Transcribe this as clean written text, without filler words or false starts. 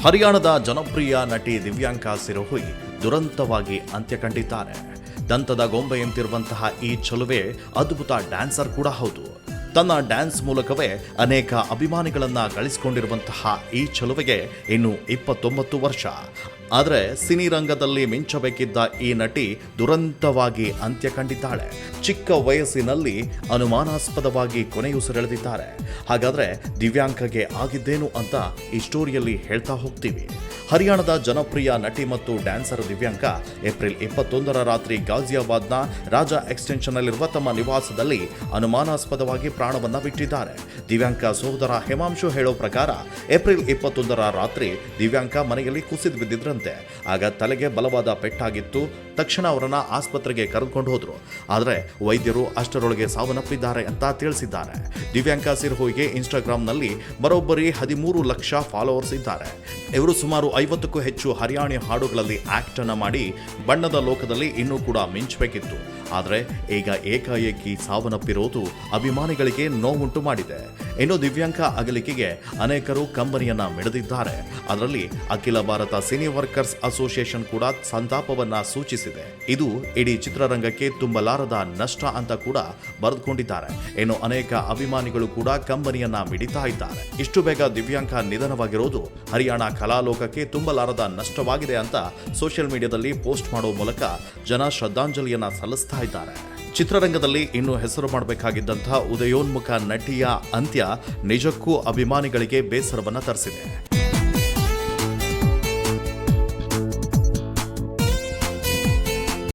ಹರಿಯಾಣದ ಜನಪ್ರಿಯ ನಟಿ ದಿವ್ಯಾಂಕಾ ಸಿರೋಹಿ ದುರಂತವಾಗಿ ಅಂತ್ಯ ಕಂಡಿದ್ದಾರೆ. ದಂತದ ಗೊಂಬೆಯಂತಿರುವಂತಹ ಈ ಚೆಲುವೆ ಅದ್ಭುತ ಡ್ಯಾನ್ಸರ್ ಕೂಡ ಹೌದು. ತನ್ನ ಡ್ಯಾನ್ಸ್ ಮೂಲಕವೇ ಅನೇಕ ಅಭಿಮಾನಿಗಳನ್ನ ಗಳಿಸಿಕೊಂಡಿರುವಂತಹ ಈ ಚೆಲುವೆಗೆ ಇನ್ನು 29 ವರ್ಷ. ಆದರೆ ಸಿನಿ ರಂಗದಲ್ಲಿ ಮಿಂಚಬೇಕಿದ್ದ ಈ ನಟಿ ದುರಂತವಾಗಿ ಅಂತ್ಯ ಕಂಡಿದ್ದಾಳೆ. ಚಿಕ್ಕ ವಯಸ್ಸಿನಲ್ಲಿ ಅನುಮಾನಾಸ್ಪದವಾಗಿ ಕೊನೆಯುಸಿರೆಳೆದಿದ್ದಾರೆ. ಹಾಗಾದ್ರೆ ದಿವ್ಯಾಂಕಗೆ ಆಗಿದ್ದೇನು ಅಂತ ಈ ಸ್ಟೋರಿಯಲ್ಲಿ ಹೇಳ್ತಾ ಹೋಗ್ತೀವಿ. ಹರಿಯಾಣದ ಜನಪ್ರಿಯ ನಟಿ ಮತ್ತು ಡ್ಯಾನ್ಸರ್ ದಿವ್ಯಾಂಕಾ ಏಪ್ರಿಲ್ 21ರ ರಾತ್ರಿ ಗಾಜಿಯಾಬಾದ್ನ ರಾಜ ಎಕ್ಸ್ಟೆನ್ಷನ್ನಲ್ಲಿರುವ ತಮ್ಮ ನಿವಾಸದಲ್ಲಿ ಅನುಮಾನಾಸ್ಪದವಾಗಿ ಪ್ರಾಣವನ್ನ ಬಿಟ್ಟಿದ್ದಾರೆ. ದಿವ್ಯಾಂಕಾ ಸಹೋದರ ಹೇಮಾಂಶು ಹೇಳೋ ಪ್ರಕಾರ ಏಪ್ರಿಲ್ 21ರ ರಾತ್ರಿ ದಿವ್ಯಾಂಕಾ ಮನೆಯಲ್ಲಿ ಕುಸಿದು ಬಿದ್ದಿದ್ರಂತೆ. ಆಗ ತಲೆಗೆ ಬಲವಾದ ಪೆಟ್ಟಾಗಿತ್ತು. ತಕ್ಷಣ ಅವರನ್ನ ಆಸ್ಪತ್ರೆಗೆ ಕರೆದುಕೊಂಡು ಹೋದ್ರು. ಆದರೆ ವೈದ್ಯರು ಅಷ್ಟರೊಳಗೆ ಸಾವನ್ನಪ್ಪಿದ್ದಾರೆ ಅಂತ ತಿಳಿಸಿದ್ದಾರೆ. ದಿವ್ಯಾಂಕಾ ಸಿರೋಹಿಗೆ ಇನ್ಸ್ಟಾಗ್ರಾಂನಲ್ಲಿ ಬರೋಬ್ಬರಿ 13 ಲಕ್ಷ ಫಾಲೋವರ್ಸ್ ಇದ್ದಾರೆ. ಇವರು ಸುಮಾರು 50ಕ್ಕೂ ಹೆಚ್ಚು ಹರಿಯಾಣಿ ಹಾಡುಗಳಲ್ಲಿ ಆಕ್ಟ್ ಅನ್ನ ಮಾಡಿ ಬಣ್ಣದ ಲೋಕದಲ್ಲಿ ಇನ್ನೂ ಕೂಡ ಮಿಂಚಬೇಕಿತ್ತು. ಆದರೆ ಈಗ ಏಕಾಏಕಿ ಸಾವನ್ನಪ್ಪಿರೋದು ಅಭಿಮಾನಿಗಳಿಗೆ ನೋವುಂಟು ಮಾಡಿದೆ. ಇನ್ನು ದಿವ್ಯಾಂಕಾ ಅಗಲಿಕೆಗೆ ಅನೇಕರು ಕಂಬನಿಯನ್ನ ಮಿಡಿದಿದ್ದಾರೆ. ಅದರಲ್ಲಿ ಅಖಿಲ ಭಾರತ ಸಿನಿ ವರ್ಕರ್ಸ್ ಅಸೋಸಿಯೇಷನ್ ಕೂಡ ಸಂತಾಪವನ್ನ ಸೂಚಿಸಿದೆ. ಇದು ಇಡೀ ಚಿತ್ರರಂಗಕ್ಕೆ ತುಂಬಲಾರದ ನಷ್ಟ ಅಂತ ಕೂಡ ಬರೆದುಕೊಂಡಿದ್ದಾರೆ. ಇನ್ನು ಅನೇಕ ಅಭಿಮಾನಿಗಳು ಕೂಡ ಕಂಬನಿಯನ್ನ ಮಿಡಿತಾ ಇದ್ದಾರೆ. ಇಷ್ಟು ಬೇಗ ದಿವ್ಯಾಂಕಾ ನಿಧನವಾಗಿರೋದು ಹರಿಯಾಣ ಕಲಾಲೋಕಕ್ಕೆ ತುಂಬಲಾರದ ನಷ್ಟವಾಗಿದೆ ಅಂತ ಸೋಷಿಯಲ್ ಮೀಡಿಯಾದಲ್ಲಿ ಪೋಸ್ಟ್ ಮಾಡೋ ಮೂಲಕ ಜನ ಶ್ರದ್ಧಾಂಜಲಿಯನ್ನ ಸಲ್ಲಿಸ್ತಾ ಇದ್ದಾರೆ. ಚಿತ್ರರಂಗದಲ್ಲಿ ಇನ್ನು ಹೆಸರು ಮಾಡಬೇಕಾಗಿದ್ದಂತಹ ಉದಯೋನ್ಮುಖ ನಟಿಯ ಅಂತ್ಯ ನಿಜಕ್ಕೂ ಅಭಿಮಾನಿಗಳಿಗೆ ಬೇಸರವನ್ನ ತರಿಸಿದೆ.